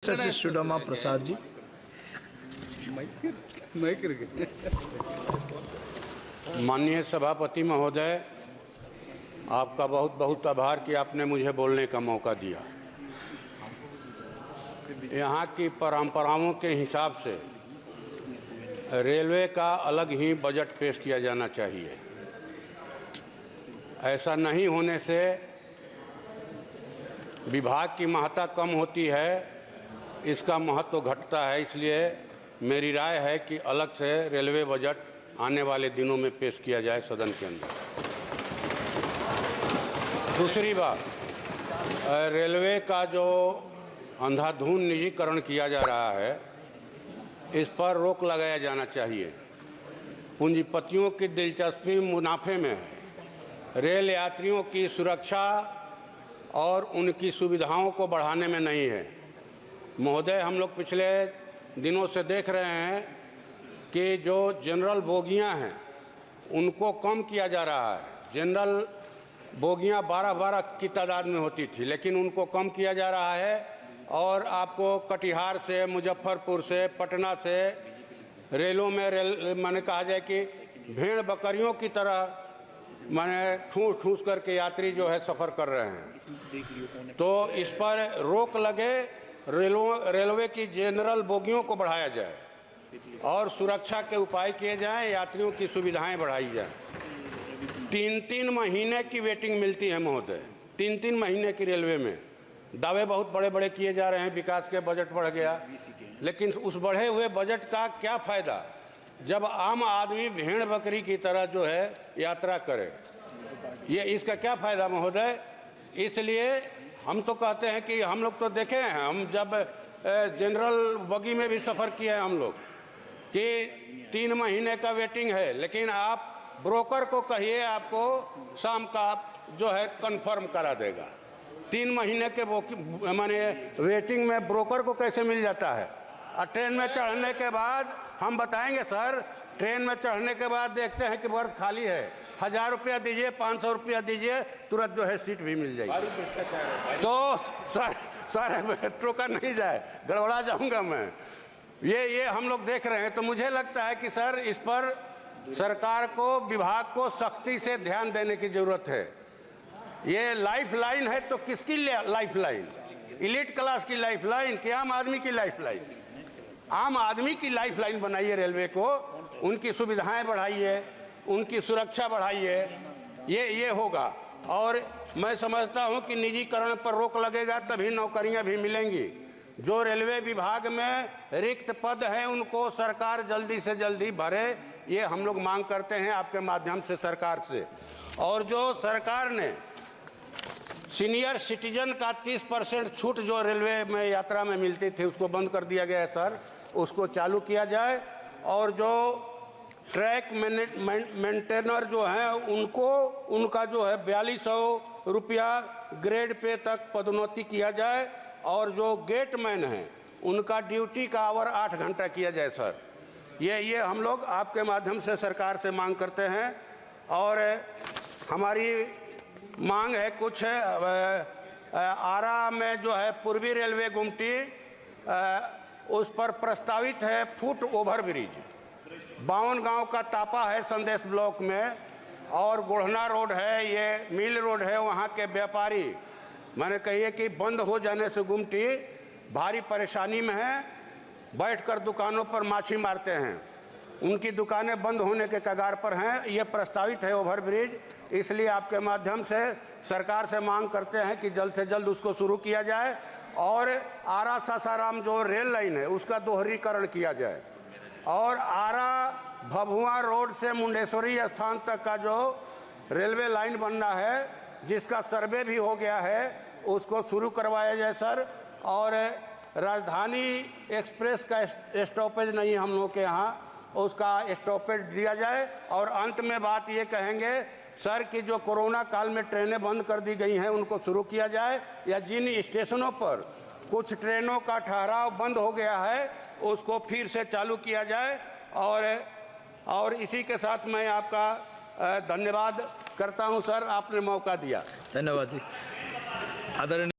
सुदामा प्रसाद जी। माननीय सभापति महोदय, आपका बहुत बहुत आभार कि आपने मुझे बोलने का मौका दिया। यहाँ की परंपराओं के हिसाब से रेलवे का अलग ही बजट पेश किया जाना चाहिए। ऐसा नहीं होने से विभाग की महत्ता कम होती है, इसका महत्व घटता है। इसलिए मेरी राय है कि अलग से रेलवे बजट आने वाले दिनों में पेश किया जाए सदन के अंदर। दूसरी बात, रेलवे का जो अंधाधुंध निजीकरण किया जा रहा है, इस पर रोक लगाया जाना चाहिए। पूंजीपतियों की दिलचस्पी मुनाफे में है, रेल यात्रियों की सुरक्षा और उनकी सुविधाओं को बढ़ाने में नहीं है। महोदय, हम लोग पिछले दिनों से देख रहे हैं कि जो जनरल बोगियां हैं उनको कम किया जा रहा है। जनरल बोगियां 12-12 की तादाद में होती थी, लेकिन उनको कम किया जा रहा है और आपको कटिहार से, मुजफ्फरपुर से, पटना से रेलों में माने कहा जाए कि भेड़ बकरियों की तरह माने ठूस ठूस करके यात्री जो है सफ़र कर रहे हैं। तो इस पर रोक लगे, रेलवे की जनरल बोगियों को बढ़ाया जाए और सुरक्षा के उपाय किए जाएं, यात्रियों की सुविधाएं बढ़ाई जाएं। 3-3 महीने की वेटिंग मिलती है महोदय, 3-3 महीने की रेलवे में। दावे बहुत बड़े बड़े किए जा रहे हैं, विकास के बजट बढ़ गया, लेकिन उस बढ़े हुए बजट का क्या फ़ायदा जब आम आदमी भेड़ बकरी की तरह जो है यात्रा करे। ये इसका क्या फ़ायदा महोदय? इसलिए हम तो कहते हैं कि हम लोग तो देखे हैं, हम जब जनरल बगी में भी सफ़र किए हैं हम लोग, कि 3 महीने का वेटिंग है, लेकिन आप ब्रोकर को कहिए आपको शाम का जो है कंफर्म करा देगा। 3 महीने के माने वेटिंग में ब्रोकर को कैसे मिल जाता है? और ट्रेन में चढ़ने के बाद हम बताएंगे सर, ट्रेन में चढ़ने के बाद देखते हैं कि बर्थ खाली है, 1000 रुपया दीजिए, 500 रुपया दीजिए, तुरंत जो है सीट भी मिल जाएगी। तो सर मेट्रो का नहीं जाए, गड़बड़ा जाऊंगा मैं। ये हम लोग देख रहे हैं। तो मुझे लगता है कि सर इस पर सरकार को, विभाग को सख्ती से ध्यान देने की जरूरत है। ये लाइफ लाइन है तो किसकी लाइफ लाइन? इलीट क्लास की लाइफ लाइन कि आम आदमी की लाइफ लाइन? आम आदमी की लाइफ लाइन बनाइए रेलवे को, उनकी सुविधाएं बढ़ाइए, उनकी सुरक्षा बढ़ाइए, ये होगा। और मैं समझता हूं कि निजीकरण पर रोक लगेगा तभी नौकरियां भी मिलेंगी। जो रेलवे विभाग में रिक्त पद हैं उनको सरकार जल्दी से जल्दी भरे, ये हम लोग मांग करते हैं आपके माध्यम से सरकार से। और जो सरकार ने सीनियर सिटीजन का 30% छूट जो रेलवे में यात्रा में मिलती थी उसको बंद कर दिया गया है सर, उसको चालू किया जाए। और जो ट्रैक मेंटेनर जो हैं उनको, उनका जो है 4200 रुपया ग्रेड पे तक पदोन्नति किया जाए। और जो गेटमैन हैं उनका ड्यूटी का आवर 8 घंटा किया जाए सर। ये हम लोग आपके माध्यम से सरकार से मांग करते हैं। और हमारी मांग है कुछ आरा में जो है पूर्वी रेलवे गुमटी, उस पर प्रस्तावित है फुट ओवर ब्रिज। 52 गांव का तापा है संदेश ब्लॉक में, और गोढ़ना रोड है, ये मिल रोड है। वहां के व्यापारी मैंने कहिए कि बंद हो जाने से गुमटी भारी परेशानी में है, बैठकर दुकानों पर माछी मारते हैं, उनकी दुकानें बंद होने के कगार पर हैं। ये प्रस्तावित है ओवरब्रिज, इसलिए आपके माध्यम से सरकार से मांग करते हैं कि जल्द से जल्द उसको शुरू किया जाए। और आरा सासाराम जो रेल लाइन है उसका दोहरीकरण किया जाए। और आरा भभुआ रोड से मुंडेश्वरी स्थान तक का जो रेलवे लाइन बनना है, जिसका सर्वे भी हो गया है, उसको शुरू करवाया जाए सर। और राजधानी एक्सप्रेस का स्टॉपेज नहीं हम लोग के यहाँ, उसका स्टॉपेज दिया जाए। और अंत में बात ये कहेंगे सर कि जो कोरोना काल में ट्रेनें बंद कर दी गई हैं उनको शुरू किया जाए, या जिन स्टेशनों पर कुछ ट्रेनों का ठहराव बंद हो गया है उसको फिर से चालू किया जाए। और इसी के साथ मैं आपका धन्यवाद करता हूं सर, आपने मौका दिया। धन्यवाद जी। आदरणीय